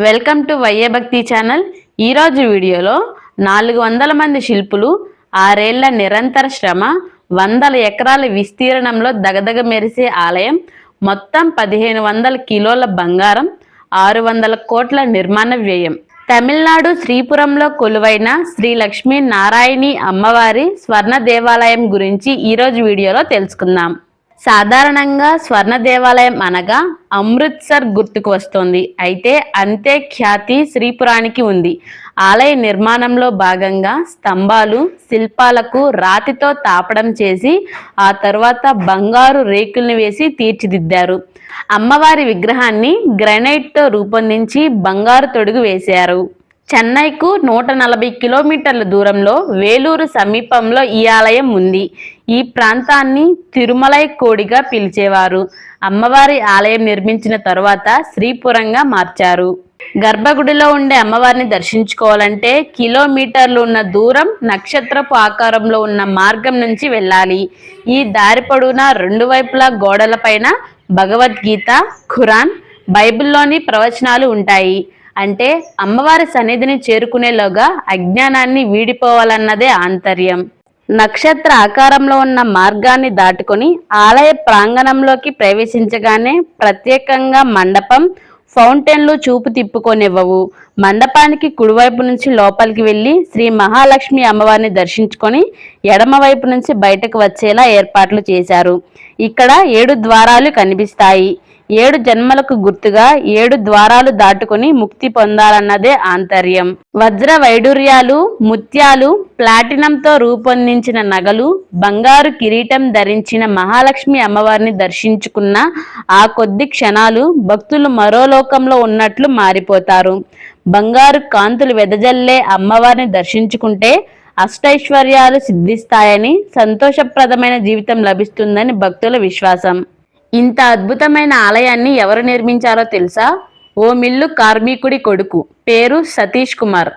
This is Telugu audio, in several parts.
వెల్కమ్ టు వైఏ భక్తి ఛానల్. ఈరోజు వీడియోలో 400 మంది శిల్పులు 6 ఏళ్ల నిరంతర శ్రమ, వందల ఎకరాల విస్తీర్ణంలో దగదగ మెరిసే ఆలయం, మొత్తం 1500 కిలోల బంగారం, 600 కోట్ల నిర్మాణ వ్యయం. తమిళనాడు శ్రీపురంలో కొలువైన శ్రీ లక్ష్మీ నారాయణి అమ్మవారి స్వర్ణ దేవాలయం గురించి ఈరోజు వీడియోలో తెలుసుకుందాం. సాధారణంగా స్వర్ణ దేవాలయం అనగా అమృత్సర్ గుర్తుకు వస్తుంది. అయితే అంతే ఖ్యాతి శ్రీపురానికి ఉంది. ఆలయ నిర్మాణంలో భాగంగా స్తంభాలు, శిల్పాలకు రాతితో తాపడం చేసి ఆ తర్వాత బంగారు రేకుల్ని వేసి తీర్చిదిద్దారు. అమ్మవారి విగ్రహాన్ని గ్రానైట్తో రూపొందించి బంగారు తొడుగు వేశారు. చెన్నైకు 140 కిలోమీటర్ల దూరంలో వేలూరు సమీపంలో ఈ ఆలయం ఉంది. ఈ ప్రాంతాన్ని తిరుమలై కోడిగా పిలిచేవారు. అమ్మవారి ఆలయం నిర్మించిన తరువాత శ్రీపురంగా మార్చారు. గర్భగుడిలో ఉండే అమ్మవారిని దర్శించుకోవాలంటే కిలోమీటర్లు ఉన్న దూరం నక్షత్రపు ఆకారంలో ఉన్న మార్గం నుంచి వెళ్ళాలి. ఈ దారి పొడవునా 2 వైపులా గోడలపైన భగవద్గీత, ఖురాన్, బైబిల్లోని ప్రవచనాలు ఉంటాయి. అంటే అమ్మవారి సన్నిధిని చేరుకునేలోగా అజ్ఞానాన్ని వీడిపోవాలన్నదే ఆంతర్యం. నక్షత్ర ఆకారంలో ఉన్న మార్గాన్ని దాటుకొని ఆలయ ప్రాంగణంలోకి ప్రవేశించగానే ప్రత్యేకంగా మండపం, ఫౌంటైన్లు చూపు తిప్పుకొనివ్వవు. మండపానికి కుడివైపు నుంచి లోపలికి వెళ్ళి శ్రీ మహాలక్ష్మి అమ్మవారిని దర్శించుకొని ఎడమవైపు నుంచి బయటకు వచ్చేలా ఏర్పాట్లు చేశారు. ఇక్కడ 7 ద్వారాలు కనిపిస్తాయి. 7 జన్మలకు గుర్తుగా 7 ద్వారాలు దాటుకుని ముక్తి పొందాలన్నదే ఆంతర్యం. వజ్ర వైడూర్యాలు, ముత్యాలు, ప్లాటినంతో రూపొందించిన నగలు, బంగారు కిరీటం ధరించిన మహాలక్ష్మి అమ్మవారిని దర్శించుకున్న ఆ కొద్ది క్షణాలు భక్తులు మరో లోకంలో ఉన్నట్లు మారిపోతారు. బంగారు కాంతులు వెదజల్లే అమ్మవారిని దర్శించుకుంటే అష్టైశ్వర్యాలు సిద్ధిస్తాయని, సంతోషప్రదమైన జీవితం లభిస్తుందని భక్తుల విశ్వాసం. ఇంత అద్భుతమైన ఆలయాన్ని ఎవరు నిర్మించారో తెలుసా? ఓ మిల్లు కార్మికుడి కొడుకు, పేరు సతీష్ కుమార్.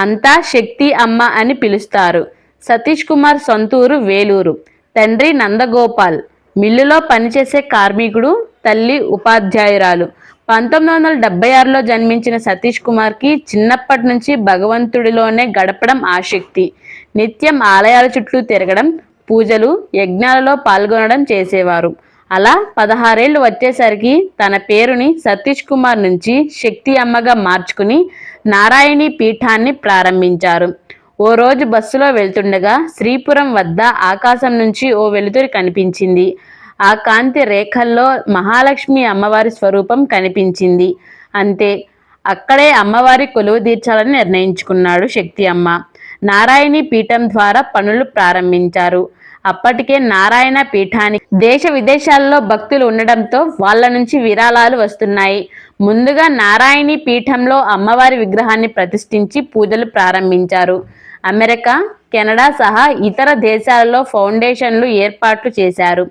అంతా శక్తి అమ్మ అని పిలుస్తారు. సతీష్ కుమార్ సొంతూరు వేలూరు. తండ్రి నందగోపాల్ మిల్లులో పనిచేసే కార్మికుడు, తల్లి ఉపాధ్యాయురాలు. 1976లో జన్మించిన సతీష్ కుమార్కి చిన్నప్పటి నుంచి భగవంతుడిలోనే గడపడం ఆసక్తి. నిత్యం ఆలయాల చుట్టూ తిరగడం, పూజలు, యజ్ఞాలలో పాల్గొనడం చేసేవారు. అలా 16 ఏళ్ళు వచ్చేసరికి తన పేరుని సతీష్ కుమార్ నుంచి శక్తి అమ్మగా మార్చుకుని నారాయణి పీఠాన్ని ప్రారంభించారు. ఓ రోజు బస్సులో వెళ్తుండగా శ్రీపురం వద్ద ఆకాశం నుంచి ఓ వెలుతురు కనిపించింది. ఆ కాంతి రేఖల్లో మహాలక్ష్మి అమ్మవారి స్వరూపం కనిపించింది. అంతే, అక్కడే అమ్మవారి కొలువు తీర్చాలని నిర్ణయించుకున్నాడు శక్తి అమ్మ. నారాయణి పీఠం ద్వారా పనులు ప్రారంభించారు. అప్పటికే నారాయణ పీఠానికి దేశ విదేశాల్లో భక్తులు ఉండడంతో వాళ్ళ నుంచి విరాళాలు వస్తున్నాయి. ముందుగా నారాయణి పీఠంలో అమ్మవారి విగ్రహాన్ని ప్రతిష్ఠించి పూజలు ప్రారంభించారు. అమెరికా, కెనడా సహా ఇతర దేశాలలో ఫౌండేషన్లు ఏర్పాట్లు చేశారు.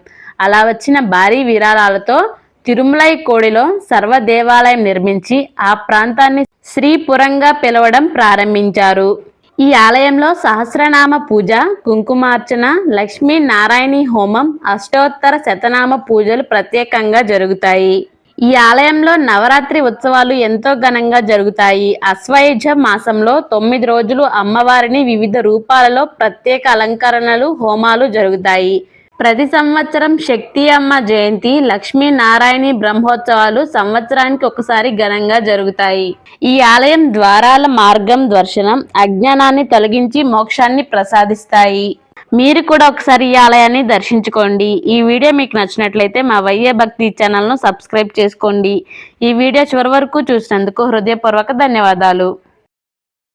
అలా వచ్చిన భారీ విరాళాలతో తిరుమలై కోడిలో సర్వ దేవాలయం నిర్మించి ఆ ప్రాంతాన్ని శ్రీపురంగా పిలవడం ప్రారంభించారు. ఈ ఆలయంలో సహస్రనామ పూజ, కుంకుమార్చన, లక్ష్మీ నారాయణి హోమం, అష్టోత్తర శతనామ పూజలు ప్రత్యేకంగా జరుగుతాయి. ఈ ఆలయంలో నవరాత్రి ఉత్సవాలు ఎంతో ఘనంగా జరుగుతాయి. అశ్వయుజ మాసంలో 9 రోజులు అమ్మవారిని వివిధ రూపాలలో ప్రత్యేక అలంకరణలు, హోమాలు జరుగుతాయి. ప్రతి సంవత్సరం శక్తి అమ్మ జయంతి, లక్ష్మీ నారాయణి బ్రహ్మోత్సవాలు సంవత్సరానికి ఒకసారి ఘనంగా జరుగుతాయి. ఈ ఆలయం ద్వారాల మార్గం దర్శనం అజ్ఞానాన్ని తొలగించి మోక్షాన్ని ప్రసాదిస్తాయి. మీరు కూడా ఒకసారి ఈ ఆలయాన్ని దర్శించుకోండి. ఈ వీడియో మీకు నచ్చినట్లయితే మా వైఏ భక్తి ఛానల్ను సబ్స్క్రైబ్ చేసుకోండి. ఈ వీడియో చివరి వరకు చూసినందుకు హృదయపూర్వక ధన్యవాదాలు.